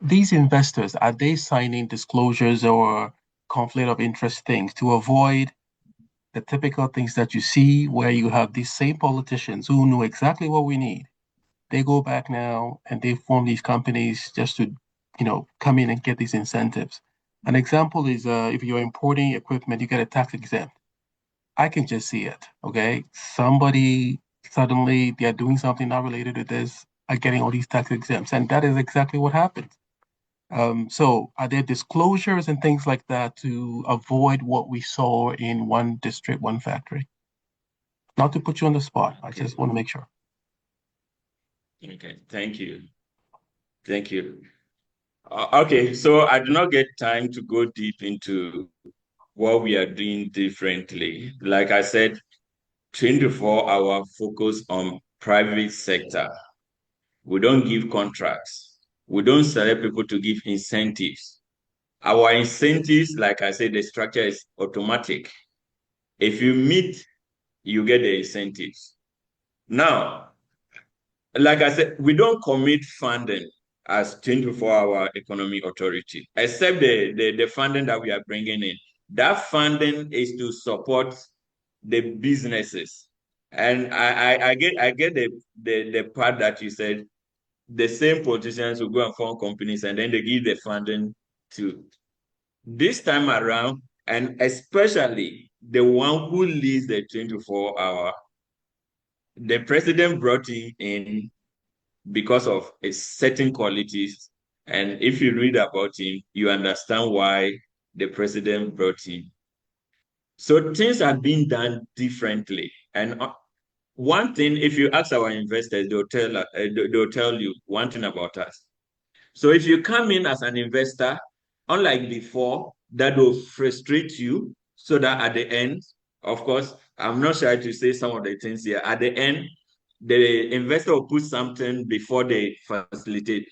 These investors, are they signing disclosures or conflict of interest things to avoid the typical things that you see where you have these same politicians who know exactly what we need? They go back now and they form these companies just to, come in and get these incentives. An example is if you're importing equipment, you get a tax exempt. I can just see it. Okay, somebody suddenly they're doing something not related to this, are getting all these tax exempts, and that is exactly what happens. So are there disclosures and things like that to avoid what we saw in one district, one factory? Not to put you on the spot, I just want to make sure. Okay, thank you. Thank you. Okay, so I do not get time to go deep into what we are doing differently. Like I said, 24-hour focus on private sector. We don't give contracts. We don't select people to give incentives. Our incentives, like I said, the structure is automatic. If you meet, you get the incentives. Now, like I said, we don't commit funding as 24-hour economy authority, except the funding that we are bringing in. That funding is to support the businesses. And I get the part that you said, the same politicians will go and form companies and then they give the funding to this time around, and especially the one who leads the 24-hour, the president brought him in because of a certain qualities. And if you read about him, you understand why the president brought him. So things are being done differently. And one thing, if you ask our investors, they'll tell you one thing about us. So if you come in as an investor, unlike before, that will frustrate you, so that at the end, of course, I'm not shy to say some of the things here. At the end, the investor will put something before they facilitate.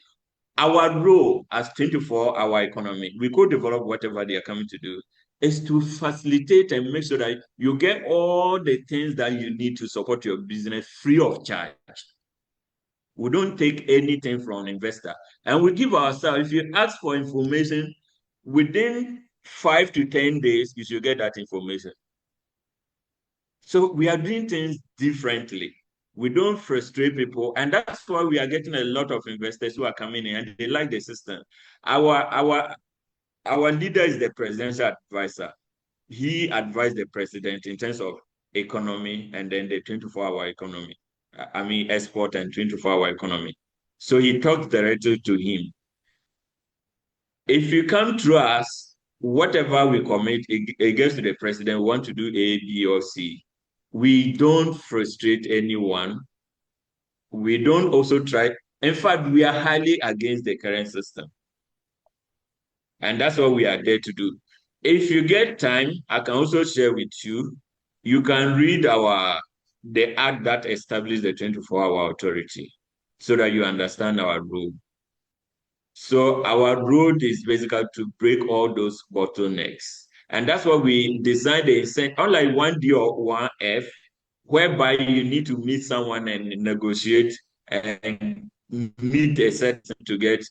Our role as 24-hour economy, we could develop whatever they are coming to do, is to facilitate and make sure that you get all the things that you need to support your business free of charge. We don't take anything from an investor. And we give ourselves, if you ask for information, within 5 to 10 days, you should get that information. So we are doing things differently. We don't frustrate people. And that's why we are getting a lot of investors who are coming in and they like the system. Our leader is the presidential advisor. He advised the president in terms of economy and then the 24-hour economy. I mean, export and 24-hour economy. So he talked directly to him. If you come through us, whatever we commit, it gets to the president, we want to do A, B, or C. We don't frustrate anyone. We don't also try. In fact, we are highly against the current system. And that's what we are there to do. If you get time, I can also share with you. You can read the act that established the 24-hour authority so that you understand our role. So our road is basically to break all those bottlenecks. And that's why we designed the incentive, unlike 1D or 1F, whereby you need to meet someone and negotiate and meet a certain to get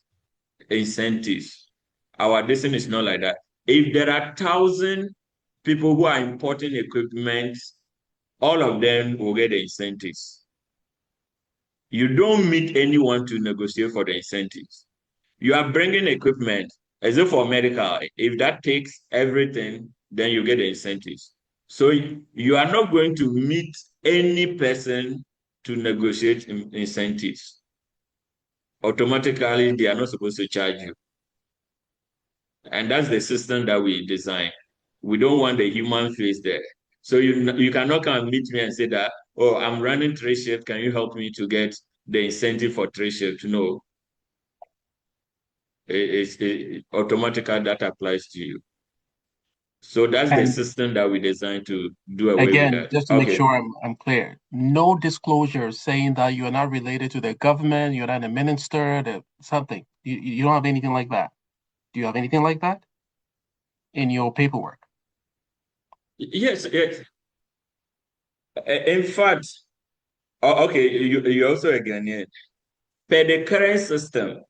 incentives. Our decision is not like that. If there are 1,000 people who are importing equipment, all of them will get the incentives. You don't meet anyone to negotiate for the incentives. You are bringing equipment, as if for medical, if that takes everything, then you get the incentives. So you are not going to meet any person to negotiate incentives. Automatically, they are not supposed to charge you. And that's the system that we design. We don't want the human face there. So you cannot come and meet me and say that, oh, I'm running 3 shifts. Can you help me to get the incentive for trade shift. No, it's automatically that applies to you. So that's the And system that we designed to do away with again, that. just to make Okay. sure I'm clear, no disclosure saying that you are not related to the government, you're not a minister, something. You don't have anything like that. Do you have anything like that in your paperwork? Yes, yes. In fact, okay, you also a Ghanaian. Per the current system,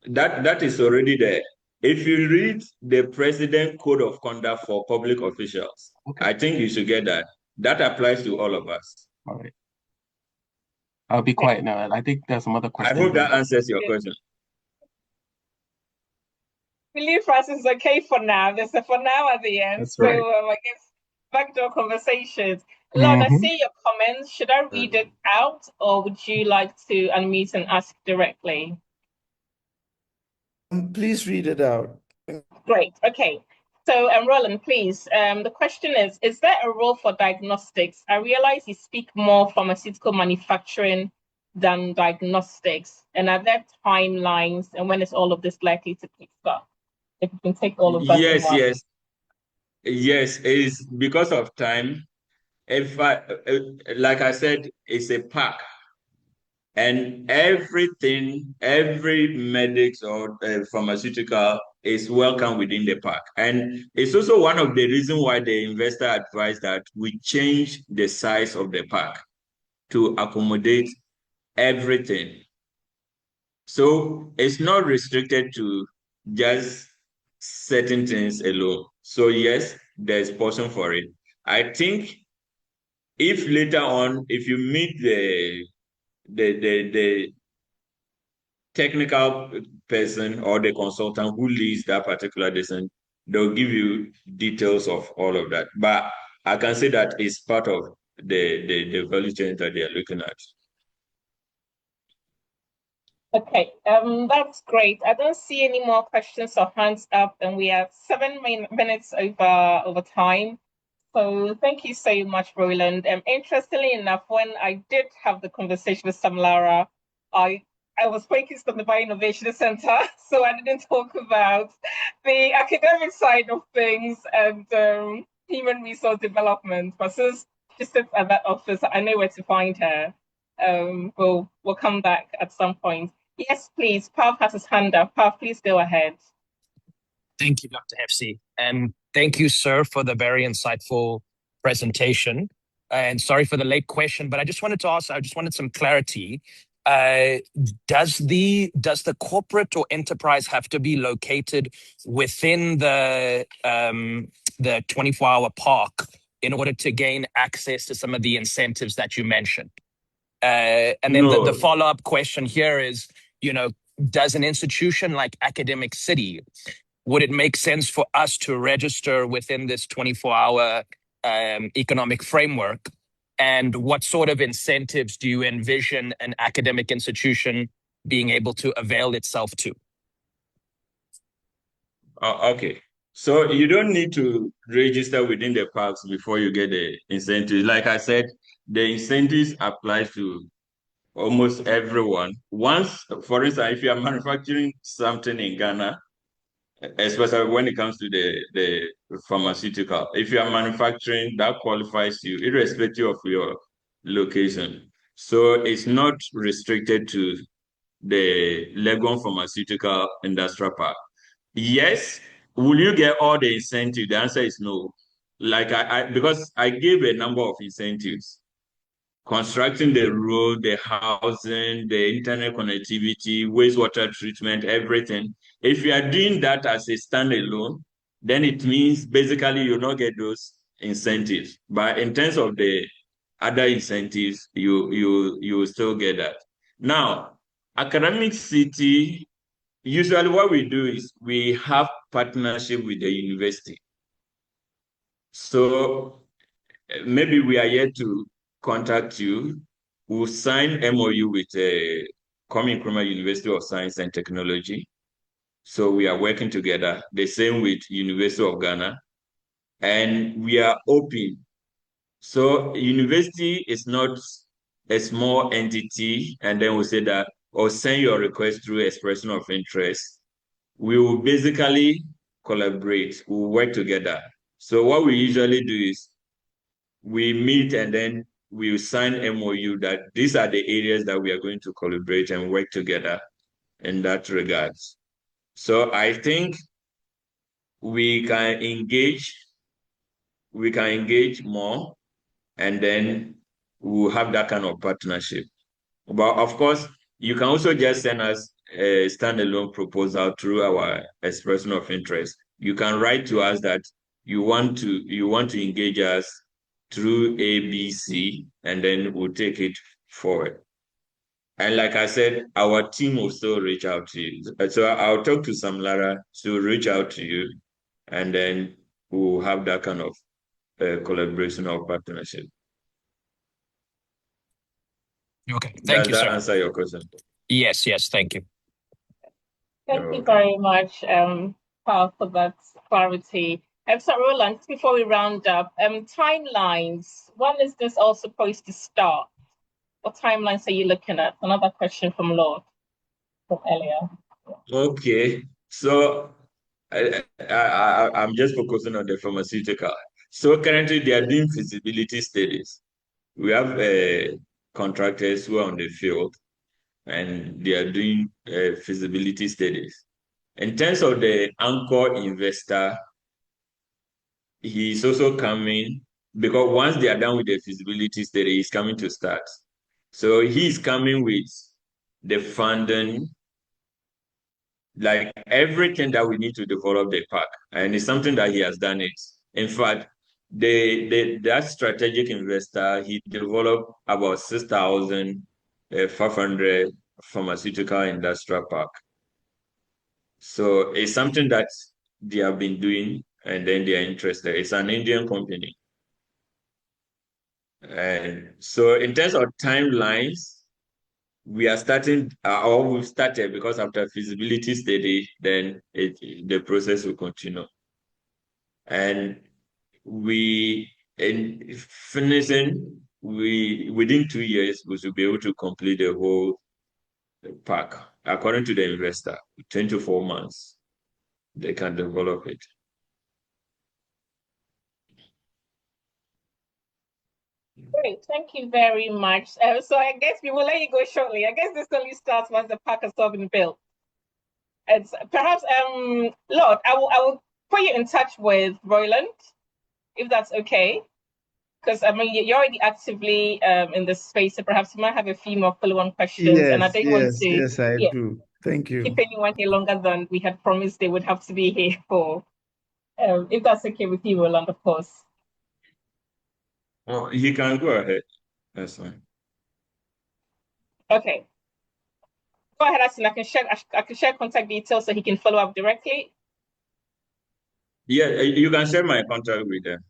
that is already there. If you read the President Code of Conduct for Public Officials, Okay. I think you should get that. That applies to all of us. All right. I'll be quiet now. I think there's some other I questions hope there. that answers your question. Believe Francis is okay for now. There's a for now at the end. That's So right. I guess backdoor conversations. Lon, I Mm-hmm. see your comments. Should I read it out or would you like to unmute and ask directly? Please read it out. Great. Okay. So, Roland, please. The question is there a role for diagnostics? I realize you speak more pharmaceutical manufacturing than diagnostics. And are there timelines and when is all of this likely to pick up? If you can take all of that in Yes, one. yes, yes. It's because of time. If I, like I said, it's a pack, and everything, every medics or pharmaceutical is welcome within the pack. And it's also one of the reasons why the investor advised that we change the size of the pack to accommodate everything. So it's not restricted to just certain things alone. So yes, there's portion for it. I think if later on, if you meet the technical person or the consultant who leads that particular design, they'll give you details of all of that. But I can say that it's part of the value chain that they are looking at. Okay, that's great. I don't see any more questions or hands up, and we are 7 minutes over time. So thank you so much, Roland. Interestingly enough, when I did have the conversation with Sam Lara, I was focused on the Bio-Innovation Center, so I didn't talk about the academic side of things and human resource development. But since she sits at that office, I know where to find her. We'll come back at some point. Yes, please. Pav has his hand up. Pav, please go ahead. Thank you, Dr. Hefsi. And thank you, sir, for the very insightful presentation. And sorry for the late question, but I just wanted to ask, I just wanted some clarity. Does the corporate or enterprise have to be located within the 24-hour park in order to gain access to some of the incentives that you mentioned? And then the No, follow-up question here is, does an institution like Academic City, would it make sense for us to register within this 24-hour economic framework? And what sort of incentives do you envision an academic institution being able to avail itself to? okay. So you don't need to register within the parks before you get the incentives. Like I said, the incentives apply to almost everyone. Once, for instance, if you are manufacturing something in Ghana, especially when it comes to the pharmaceutical, if you are manufacturing, that qualifies you, irrespective of your location. So it's not restricted to the Legon Pharmaceutical Industrial Park. Yes, will you get all the incentives? The answer is no. Like because I gave a number of incentives constructing the road, the housing, the internet connectivity, wastewater treatment, everything. If you are doing that as a standalone, then it means basically you not get those incentives. But in terms of the other incentives, you will still get that. Now, academic city, usually what we do is we have partnership with the university. So maybe we are yet to contact you. We'll sign MOU with Kwame Nkrumah University of Science and Technology. So we are working together. The same with University of Ghana. And we are open. So university is not a small entity, and then we say that, or send your request through expression of interest, we will basically collaborate, we'll work together. So what we usually do is we meet and then we sign MOU that these are the areas that we are going to collaborate and work together in that regard. So I think we can engage more, and then we'll have that kind of partnership. But of course, you can also just send us a standalone proposal through our expression of interest. You can write to us that you want to engage us through ABC, and then we'll take it forward. And like I said, our team will still reach out to you. So I'll talk to Sam Lara to reach out to you, and then we'll have that kind of collaboration or partnership. Okay, thank you, Does that sir. answer your question? Yes, thank you. Thank you very much, Paul, for that clarity. So Roland, before we round up, timelines. When is this all supposed to start? What timelines are you looking at? Another question from Lord from earlier. Okay, so I'm just focusing on the pharmaceutical. So currently they are doing feasibility studies. We have contractors who are on the field, and they are doing feasibility studies. In terms of the anchor investor, he's also coming, because once they are done with the feasibility study, he's coming to start. So he's coming with the funding, like everything that we need to develop the park, and it's something that he has done it. In fact, that strategic investor, he developed about 6,500 pharmaceutical industrial park. So it's something that they have been doing, and then they are interested. It's an Indian company. And so in terms of timelines, we are starting, or we've started, because after feasibility study, then the process will continue. And in finishing, within 2 years, we should be able to complete the whole park. According to the investor, 24 months, they can develop it. Great, thank you very much. So I guess we will let you go shortly. I guess this only starts once the park has all been built. It's perhaps Lord, I will put you in touch with Roland, if that's okay. Because I mean you're already actively in this space, so perhaps you might have a few more follow-on questions. And I Yes, don't want to yes, I do. Thank you. keep anyone here longer than we had promised they would have to be here for. If that's okay with you, Roland, of course. Oh, he can go ahead. That's fine. Okay. Go ahead, Asin. I can share contact details so he can follow up directly. Yeah, you can share my contact with them.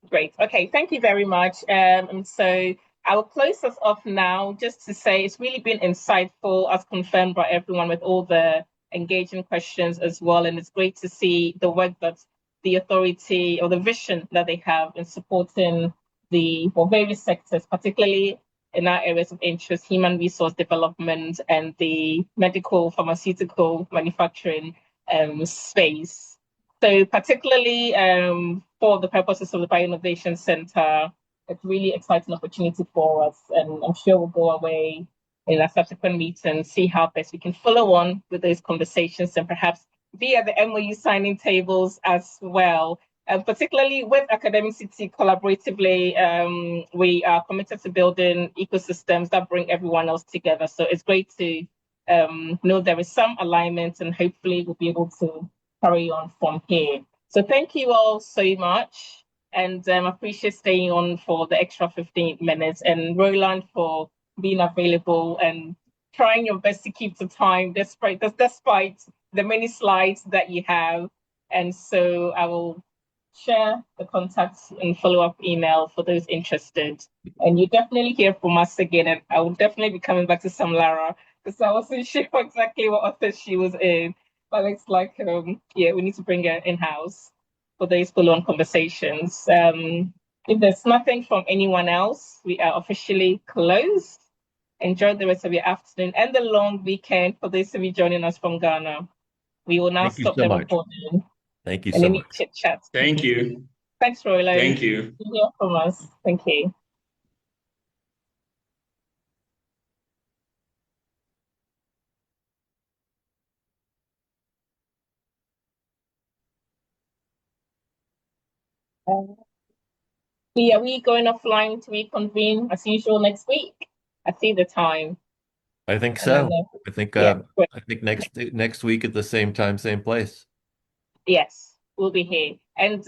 Great. Okay. Thank you very much. And so I will close us off now just to say it's really been insightful, as confirmed by everyone, with all the engaging questions as well. And it's great to see the work that the authority, or the vision that they have in supporting the various sectors, particularly in our areas of interest, human resource development and the medical pharmaceutical manufacturing space. So particularly for the purposes of the Bio-Innovation Center, it's really exciting opportunity for us. And I'm sure we'll go away in a subsequent meeting, see how best we can follow on with those conversations, and perhaps via the MOU signing tables as well. Particularly with Academic City collaboratively, we are committed to building ecosystems that bring everyone else together. So it's great to know there is some alignment, and hopefully we'll be able to carry on from here. So thank you all so much, and appreciate staying on for the extra 15 minutes, and Roland for being available and trying your best to keep the time despite the many slides that you have. And so I will share the contacts and follow-up email for those interested. And you definitely hear from us again, and I will definitely be coming back to Sam Lara, because I wasn't sure exactly what office she was in. But it's like, yeah, we need to bring her in-house for those follow-on conversations. If there's nothing from anyone else, we are officially closed. Enjoy the rest of your afternoon and the long weekend for those of you joining us from Ghana. We will now Thank you stop so the much. recording Thank you and so any much. chit chat. Thank you. Thanks, Roland. Thank you. You hear from us. Thank you. Are we going offline to reconvene as usual next week? I see the time. I think And then, so. I think yeah, I think next week at the same time, same place. yes, we'll be here. And